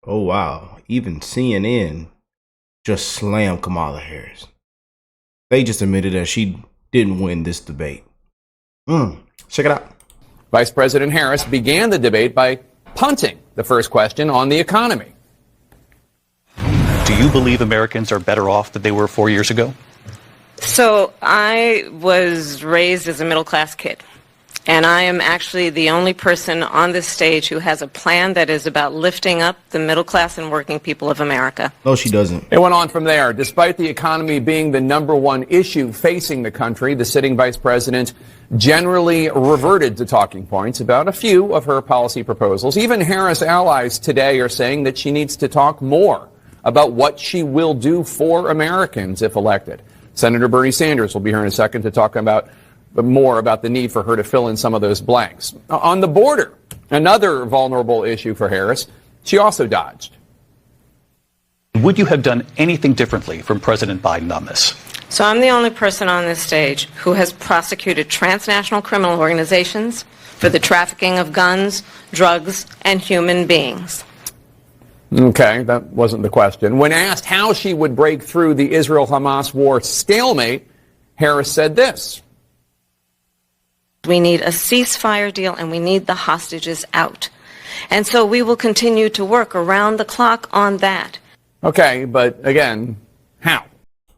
Oh wow. Even CNN just slammed Kamala Harris. They just admitted that she didn't win this debate. Check it out. Vice President Harris began the debate by punting the first question on the economy. Do you believe Americans are better off than they were 4 years ago? So I was raised as a middle-class kid, and I am actually the only person on this stage who has a plan that is about lifting up the middle class and working people of America. No, she doesn't. It went on from there. Despite the economy being the number one issue facing the country, the sitting vice president generally reverted to talking points about a few of her policy proposals. Even Harris allies today are saying that she needs to talk more about what she will do for Americans if elected. Senator Bernie Sanders will be here in a second to talk about more about the need for her to fill in some of those blanks. On the border, another vulnerable issue for Harris, she also dodged. Would you have done anything differently from President Biden on this? So I'm the only person on this stage who has prosecuted transnational criminal organizations for the trafficking of guns, drugs, and human beings. Okay, that wasn't the question. When asked how she would break through the Israel-Hamas war stalemate, Harris said this. We need a ceasefire deal, and we need the hostages out. And so we will continue to work around the clock on that. Okay, but again, how?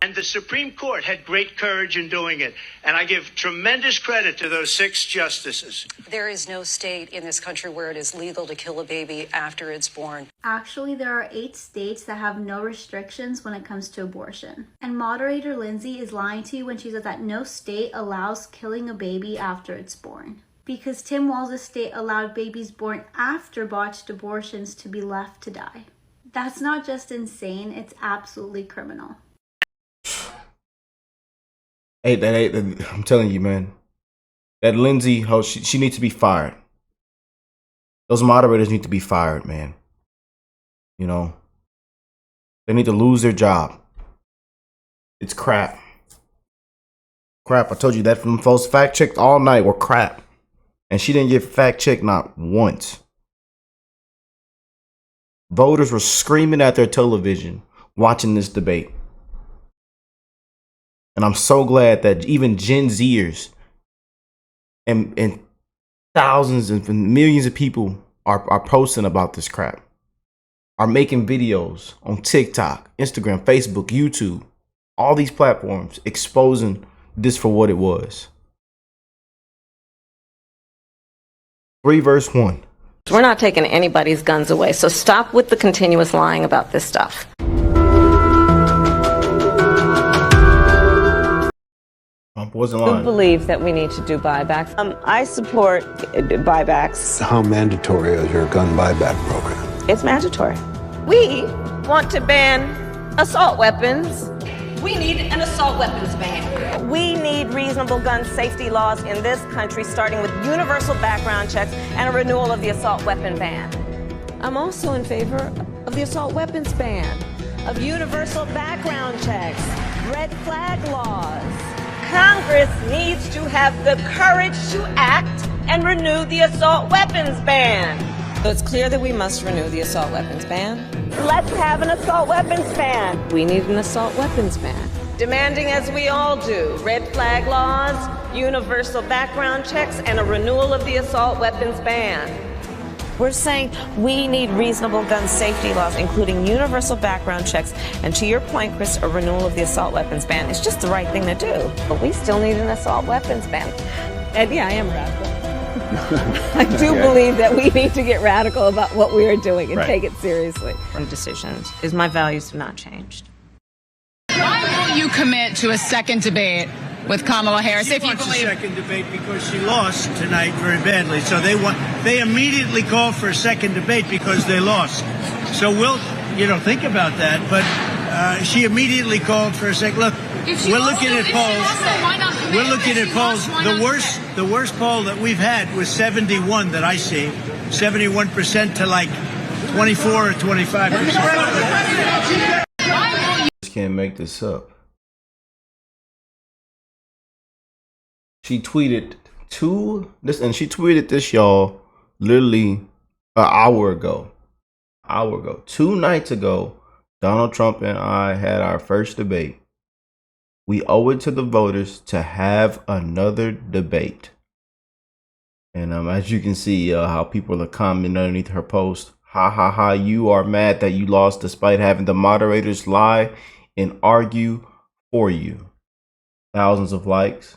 And the Supreme Court had great courage in doing it. And I give tremendous credit to those 6 justices. There is no state in this country where it is legal to kill a baby after it's born. Actually, there are 8 states that have no restrictions when it comes to abortion. And moderator Lindsay is lying to you when she says that no state allows killing a baby after it's born. Because Tim Walz's state allowed babies born after botched abortions to be left to die. That's not just insane, it's absolutely criminal. Hey, I'm telling you, man. That Lindsay, she needs to be fired. Those moderators need to be fired, man. You know, they need to lose their job. It's crap. Crap. I told you that from folks fact checked all night were crap. And she didn't get fact checked not once. Voters were screaming at their television watching this debate. And I'm so glad that even Gen Zers and thousands and millions of people are posting about this crap, are making videos on TikTok, Instagram, Facebook, YouTube, all these platforms exposing this for what it was. 3 verse 1. We're not taking anybody's guns away, so stop with the continuous lying about this stuff. Wasn't I lying. believe that we need to do buybacks. I support buybacks. How mandatory is your gun buyback program? It's mandatory. We want to ban assault weapons. We need an assault weapons ban. We need reasonable gun safety laws in this country, starting with universal background checks and a renewal of the assault weapon ban. I'm also in favor of the assault weapons ban, of universal background checks, red flag laws. Congress needs to have the courage to act and renew the assault weapons ban. So it's clear that we must renew the assault weapons ban. Let's have an assault weapons ban. We need an assault weapons ban. Demanding, as we all do, red flag laws, universal background checks, and a renewal of the assault weapons ban. We're saying we need reasonable gun safety laws, including universal background checks, and to your point, Chris, a renewal of the assault weapons ban. It's just the right thing to do. But we still need an assault weapons ban. And yeah, I am radical. I do believe that we need to get radical about what we are doing and take it seriously. Decisions is my values have not changed. Why will you commit to a second debate with Kamala Harris She if you wants believe a second debate because she lost tonight very badly. So they immediately called for a second debate because they lost. So we'll think about that. But she immediately called for a second. Look, we're looking at polls. We're looking at polls. The worst poll that we've had was 71 that I see, 71% to like 24 or 25%. Just can't make this up. She tweeted and she tweeted this, y'all, literally an hour ago. hour ago, 2 nights ago, Donald Trump and I had our first debate. We owe it to the voters to have another debate. And as you can see, how people are commenting underneath her post. Ha ha ha, you are mad that you lost despite having the moderators lie and argue for you. Thousands of likes.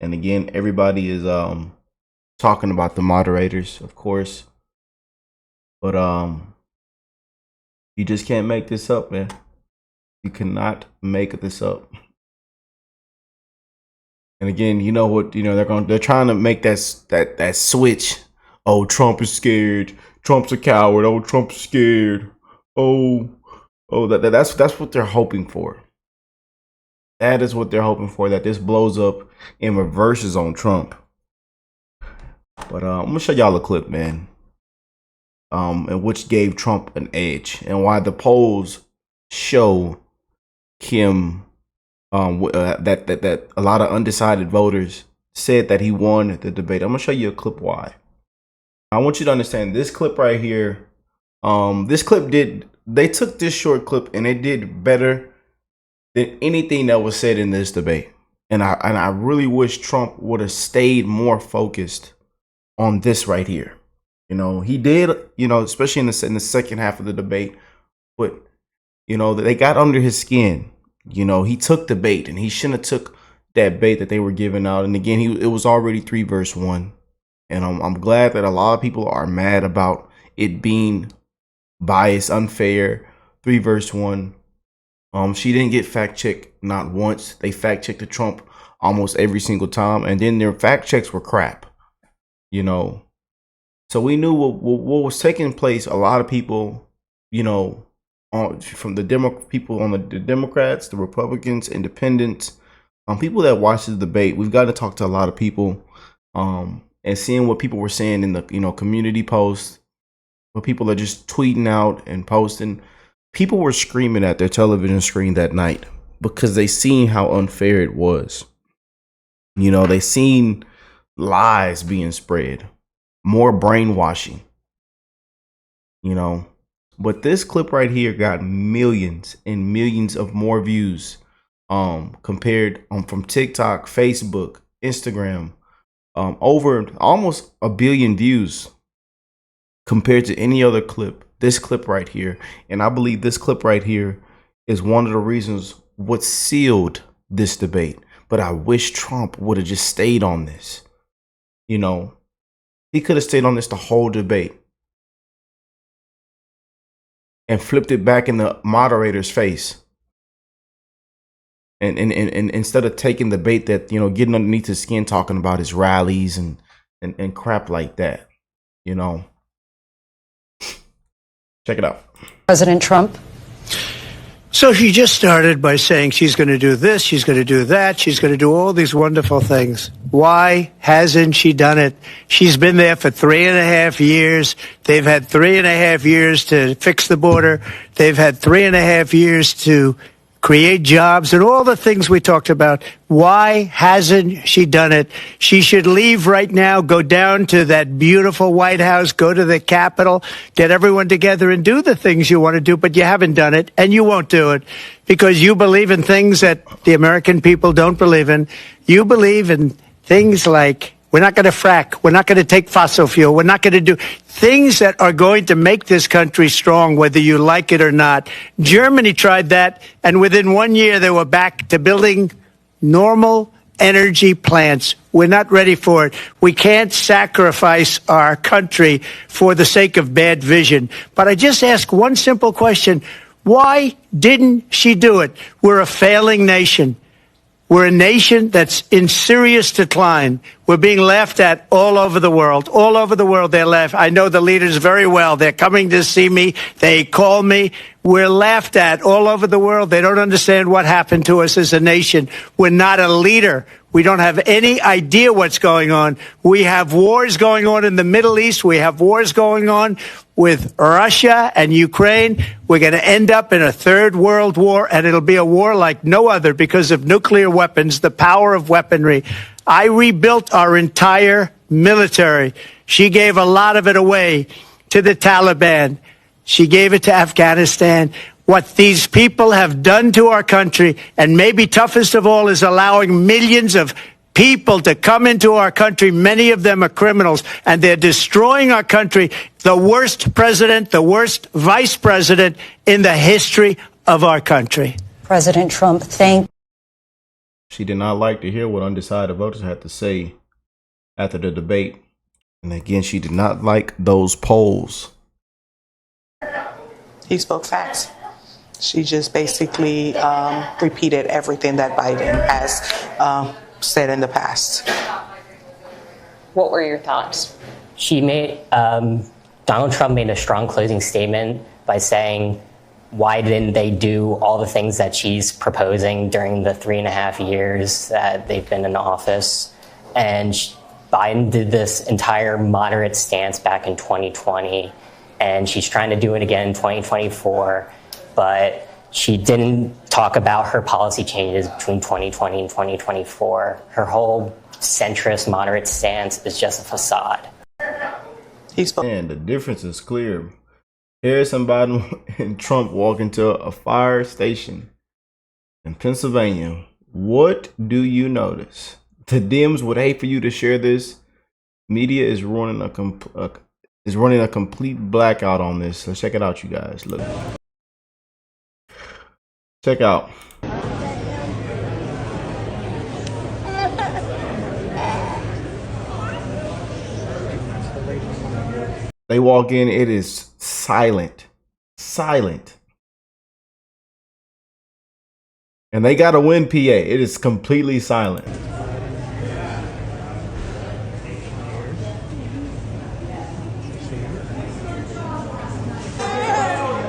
And again, everybody is talking about the moderators, of course. But you just can't make this up, man. You cannot make this up. And again, you know what? You know they're trying to make that switch. Oh, Trump is scared. Trump's a coward. Oh, Trump's scared. That's what they're hoping for. That is what they're hoping for. That this blows up and reverses on Trump. But I'm gonna show y'all a clip, man. And which gave Trump an edge, and why the polls show him that a lot of undecided voters said that he won the debate. I'm gonna show you a clip why. I want you to understand this clip right here. They took this short clip and it did better than anything that was said in this debate. And I really wish Trump would have stayed more focused on this right here. You know, he did, especially in the second half of the debate, but they got under his skin. He took the bait, and he shouldn't have took that bait that they were giving out. And again, it was already 3-1. And I'm glad that a lot of people are mad about it being biased, unfair, 3-1. She didn't get fact checked not once. They fact checked the Trump almost every single time, and then their fact checks were crap. So we knew what was taking place. A lot of people, from the people on the Democrats, the Republicans, Independents, people that watched the debate. We've got to talk to a lot of people, and seeing what people were saying in the community posts. What people are just tweeting out and posting. People were screaming at their television screen that night because they seen how unfair it was. They seen lies being spread, more brainwashing. But this clip right here got millions and millions of more views compared from TikTok, Facebook, Instagram, over almost 1 billion views compared to any other clip. This clip right here. And I believe this clip right here is one of the reasons what sealed this debate. But I wish Trump would have just stayed on this. He could have stayed on this the whole debate and flipped it back in the moderator's face. And instead of taking the bait that, getting underneath his skin, talking about his rallies and crap like that, Check it out. President Trump. So she just started by saying she's going to do this, she's going to do that, she's going to do all these wonderful things. Why hasn't she done it? She's been there for 3.5 years. They've had 3.5 years to fix the border. They've had 3.5 years to create jobs and all the things we talked about. Why hasn't she done it? She should leave right now, go down to that beautiful White House, go to the Capitol, get everyone together and do the things you want to do, but you haven't done it and you won't do it because you believe in things that the American people don't believe in. You believe in things like we're not going to frack. We're not going to take fossil fuel. We're not going to do things that are going to make this country strong, whether you like it or not. Germany tried that, and within 1 year, they were back to building normal energy plants. We're not ready for it. We can't sacrifice our country for the sake of bad vision. But I just ask one simple question. Why didn't she do it? We're a failing nation. We're a nation that's in serious decline. We're being laughed at all over the world. All over the world, they're laughed. I know the leaders very well. They're coming to see me. They call me. We're laughed at all over the world. They don't understand what happened to us as a nation. We're not a leader. We don't have any idea what's going on. We have wars going on in the Middle East. We have wars going on with Russia and Ukraine. We're going to end up in a third world war, and it'll be a war like no other because of nuclear weapons, the power of weaponry. I rebuilt our entire military. She gave a lot of it away to the Taliban. She gave it to Afghanistan. What these people have done to our country, and maybe toughest of all, is allowing millions of people to come into our country. Many of them are criminals, and they're destroying our country. The worst president, the worst vice president in the history of our country. President Trump, She did not like to hear what undecided voters had to say after the debate. And again, she did not like those polls. He spoke facts. She just basically repeated everything that Biden has said in the past. What were your thoughts? She made, Donald Trump made a strong closing statement by saying, why didn't they do all the things that she's proposing during the 3.5 years that they've been in office? And Biden did this entire moderate stance back in 2020, and she's trying to do it again in 2024. But she didn't talk about her policy changes between 2020 and 2024. Her whole centrist, moderate stance is just a facade. And the difference is clear. Harris and Biden and Trump walk into a fire station in Pennsylvania. What do you notice? The Dems would hate for you to share this. Media is running a complete blackout on this. Let's check it out, you guys. Look. Check out. They walk in, it is silent. Silent. And they got to win PA. It is completely silent.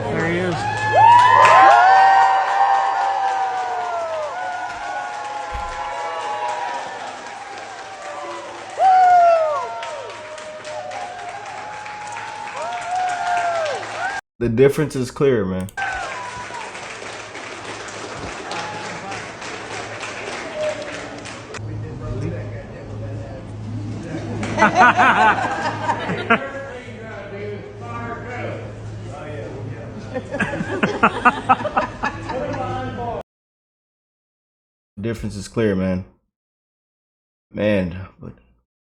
There he is. The difference is clear, man. The difference is clear, man. But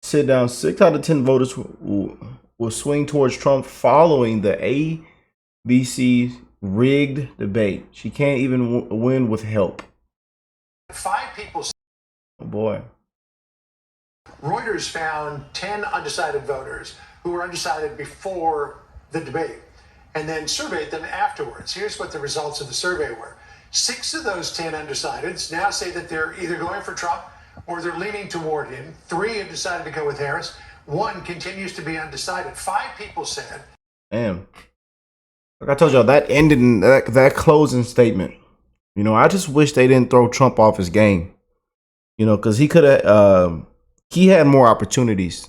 sit down. 6 out of 10 voters will swing towards Trump following the ABC rigged debate. She can't even win with help. 5 people. Oh boy. Reuters found 10 undecided voters who were undecided before the debate and then surveyed them afterwards. Here's what the results of the survey were. 6 of those 10 undecideds now say that they're either going for Trump or they're leaning toward him. 3 have decided to go with Harris. 1 continues to be undecided. 5 people said. Damn. Like I told y'all, that ended in that closing statement. You know, I just wish they didn't throw Trump off his game. You know, because he could have, he had more opportunities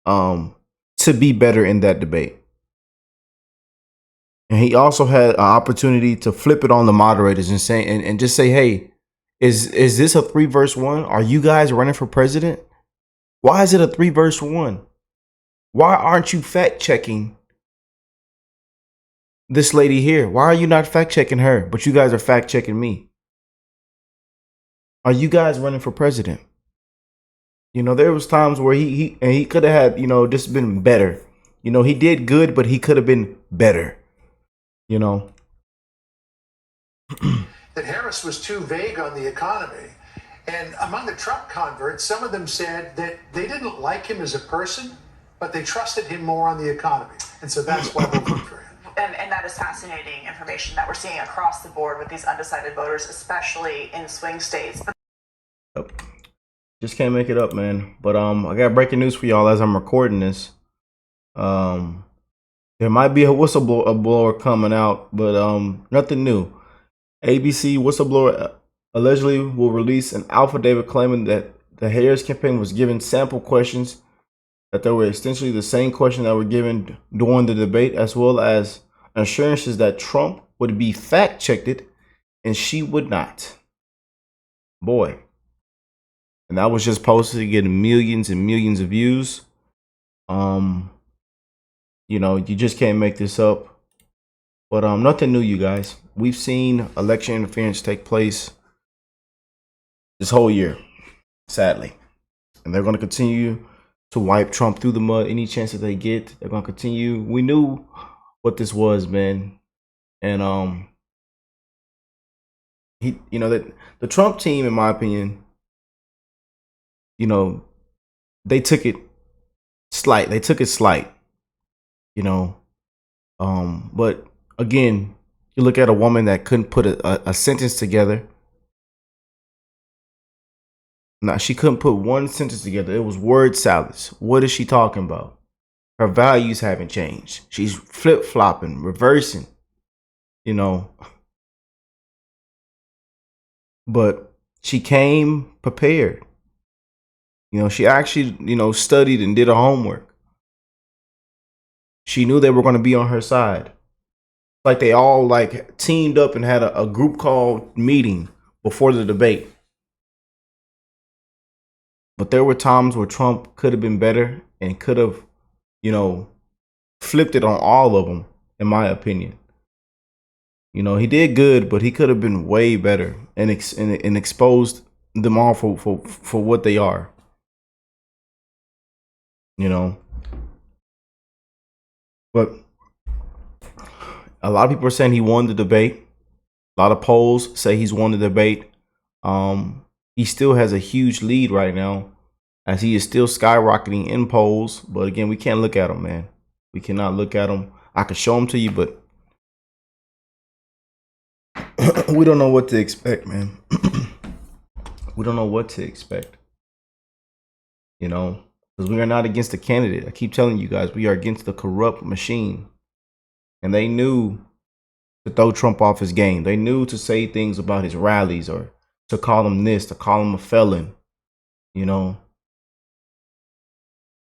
to be better in that debate. And he also had an opportunity to flip it on the moderators and say, and just say, hey, is this a 3 verse 1? Are you guys running for president? Why is it a 3 verse 1? Why aren't you fact checking this lady here? Why are you not fact checking her, but you guys are fact checking me? Are you guys running for president? You know, there was times where he could have had, you know, just been better. You know, he did good, but he could have been better. You know, that Harris was too vague on the economy. And among the Trump converts, some of them said that they didn't like him as a person, but they trusted him more on the economy. And so that's why they voted for him. And that is fascinating information that we're seeing across the board with these undecided voters, especially in swing states. Yep. Just can't make it up, man. But I got breaking news for y'all as I'm recording this. There might be a whistleblower coming out, but nothing new. ABC whistleblower allegedly will release an affidavit claiming that the Harris campaign was given sample questions, that they were essentially the same questions that were given during the debate, as well as assurances that Trump would be fact-checked and she would not. Boy. And that was just posted to get millions and millions of views. You know, you just can't make this up. But nothing new, you guys. We've seen election interference take place this whole year, sadly. And they're going to continue to wipe Trump through the mud any chance that they get. They're going to continue. We knew what this was, man. And he, you know, that the Trump team, in my opinion, you know, they took it slight. They took it slight, you know. But again, you look at a woman that couldn't put a sentence together. Now, she couldn't put one sentence together. It was word salads. What is she talking about? Her values haven't changed. She's flip-flopping, reversing, you know. But she came prepared. You know, she actually, you know, studied and did her homework. She knew they were going to be on her side. Like they all like teamed up and had a group call meeting before the debate. But there were times where Trump could have been better and could have, you know, flipped it on all of them, in my opinion. You know, he did good, but he could have been way better and exposed them all for what they are. You know. But a lot of people are saying he won the debate. A lot of polls say he's won the debate. He still has a huge lead right now, as he is still skyrocketing in polls. But again, we can't look at him, man. We cannot look at him. I could show him to you, but we don't know what to expect, man. We don't know what to expect. You know, because we are not against the candidate. I keep telling you guys, we are against the corrupt machine. And they knew to throw Trump off his game. They knew to say things about his rallies or to call him this, to call him a felon. You know,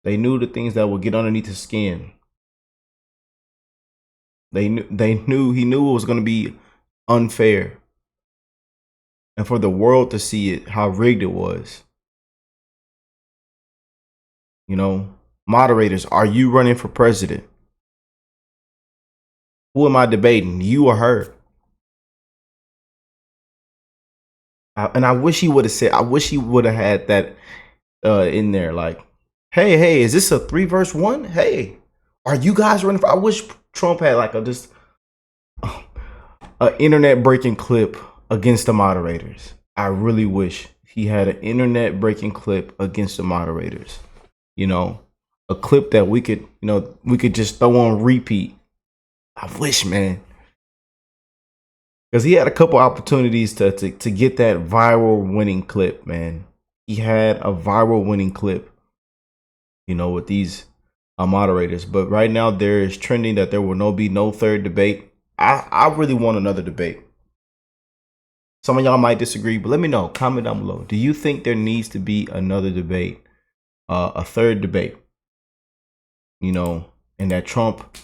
they knew the things that would get underneath his skin. He knew it was going to be unfair. And for the world to see it, how rigged it was. You know, moderators, are you running for president? Who am I debating, you or her? And I wish he would have said, I wish he would have had that in there. Like, hey, is this a 3 verse 1? Hey, are you guys running for? I wish Trump had like an internet breaking clip against the moderators. I really wish he had an internet breaking clip against the moderators. You know, a clip that we could just throw on repeat. I wish, man. Because he had a couple opportunities to get that viral winning clip, man. He had a viral winning clip, you know, with these moderators. But right now there is trending that there will be no third debate. I really want another debate. Some of y'all might disagree, but let me know. Comment down below. Do you think there needs to be another debate? A third debate? You know, and that Trump...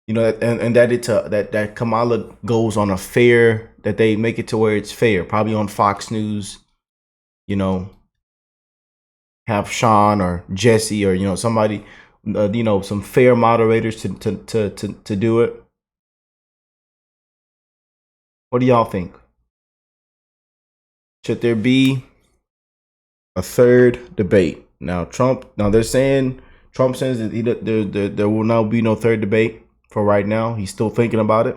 You know, and that Kamala goes on a fair, that they make it to where it's fair, probably on Fox News, you know, have Sean or Jesse or, you know, somebody, you know, some fair moderators to do it. What do y'all think? Should there be a third debate? Now, they're saying, Trump says that there will now be no third debate. For right now, he's still thinking about it.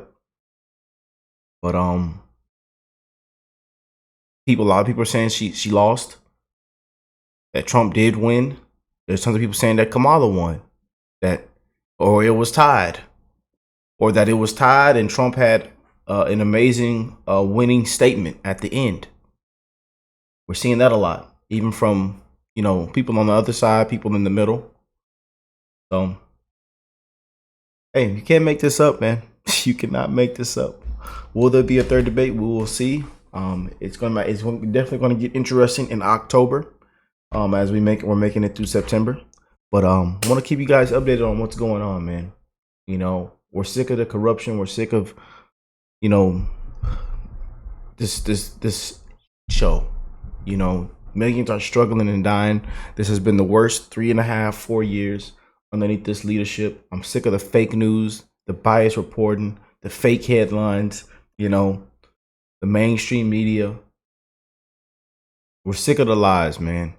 But a lot of people are saying she lost. That Trump did win. There's tons of people saying that Kamala won. Or it was tied. Or that it was tied and Trump had an amazing winning statement at the end. We're seeing that a lot. Even from, you know, people on the other side, people in the middle. So hey, you can't make this up, man. You cannot make this up. Will there be a third debate? We will see. It's definitely going to get interesting in October, as we're making it through September. But I want to keep you guys updated on what's going on, man. You know, we're sick of the corruption. We're sick of, you know, this show. You know, millions are struggling and dying. This has been the worst 3.5-4 years underneath this leadership. I'm sick of the fake news, the bias reporting, the fake headlines, you know, the mainstream media. We're sick of the lies, man.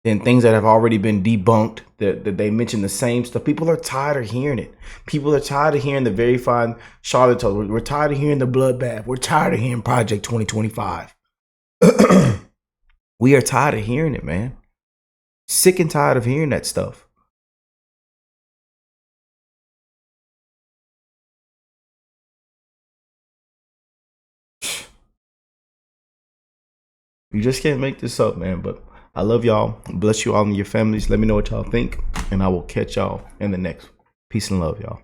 And things that have already been debunked, that they mention the same stuff. People are tired of hearing it. People are tired of hearing the verified charlatans. We're tired of hearing the bloodbath. We're tired of hearing Project 2025. We are tired of hearing it, man. Sick and tired of hearing that stuff. You just can't make this up, man. But I love y'all. Bless you all and your families. Let me know what y'all think. And I will catch y'all in the next. Peace and love, y'all.